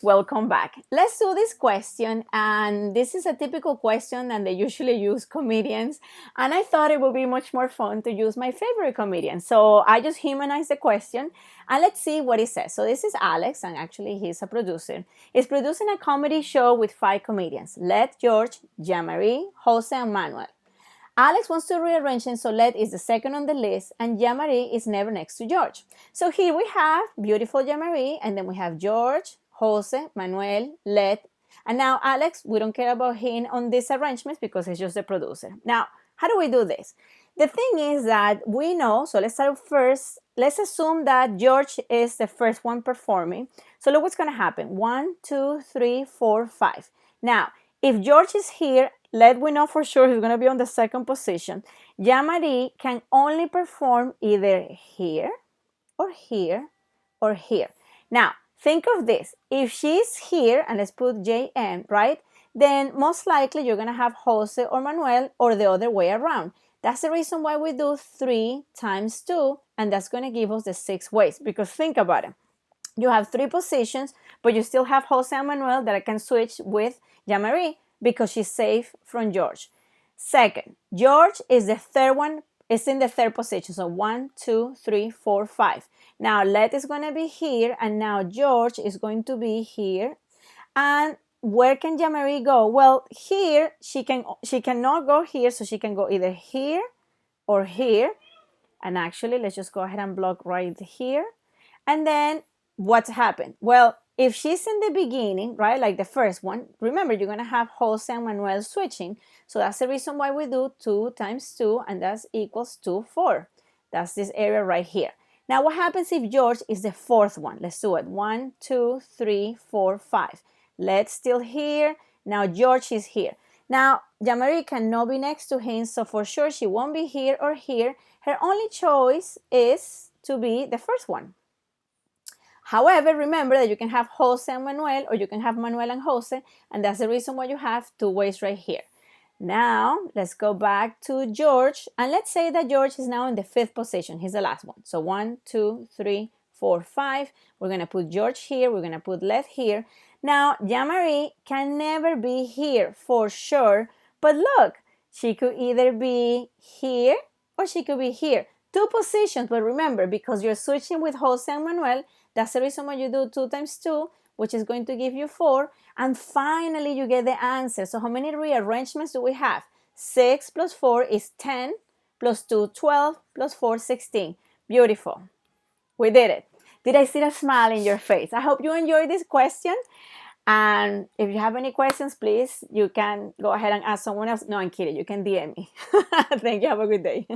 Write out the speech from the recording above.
Welcome back. Let's do this question, and this is a typical question and they usually use comedians, and I thought it would be much more fun to use my favorite comedian. So I just humanized the question and let's see what it says. So this is Alex, and actually he's a producer. He's producing a comedy show with 5 comedians: Let, George, Jean-Marie, Jose, and Manuel. Alex wants to rearrange it so Let is the second on the list and Jean-Marie is never next to George. So here we have beautiful Jean-Marie, and then we have George, Jose, Manuel, Let, and now Alex. We don't care about him on these arrangements because he's just the producer. Now, how do we do this? The thing is that we know, so let's start first. Let's assume that George is the first one performing. So look what's going to happen. 1, 2, 3, 4, 5. Now, if George is here, Let, we know for sure he's going to be on the second position. Jean-Marie can only perform either here or here or here. Now, think of this. If she's here, and let's put JM, right? Then most likely you're going to have Jose or Manuel, or the other way around. That's the reason why we do 3 times 2, and that's going to give us the 6 ways. Because think about it. You have 3 positions, but you still have Jose and Manuel that I can switch with Jean-Marie because she's safe from George. Second, George is the third one, is in the third position. So 1, 2, 3, 4, 5. Now Let is going to be here, and now George is going to be here. And where can Jean-Marie go? Well, here she cannot go here, so she can go either here or here. And actually, let's just go ahead and block right here. And then what's happened? Well, if she's in the beginning, right, like the first one, remember you're going to have Jose and Manuel switching. So that's the reason why we do 2 times 2, and that equals 2, 4. That's this area right here. Now, what happens if George is the fourth one? Let's do it. 1, 2, 3, 4, 5. Let's still here. Now George is here. Now, Jean-Marie cannot be next to him, so for sure she won't be here or here. Her only choice is to be the first one. However, remember that you can have Jose and Manuel, or you can have Manuel and Jose, and that's the reason why you have 2 ways right here. Now, let's go back to George, and let's say that George is now in the 5th position. He's the last one. So 1, 2, 3, 4, 5. We're going to put George here. We're going to put Let here. Now, Jean-Marie can never be here for sure, but look, she could either be here or she could be here. 2 positions, but remember, because you're switching with Jose and Manuel, that's the reason why you do 2 times 2, which is going to give you 4. And finally, you get the answer. So how many rearrangements do we have? 6 plus 4 is 10, plus 2, 12, plus 4, 16. Beautiful. We did it. Did I see a smile in your face? I hope you enjoyed this question. And if you have any questions, please, you can go ahead and ask someone else. No, I'm kidding. You can DM me. Thank you. Have a good day.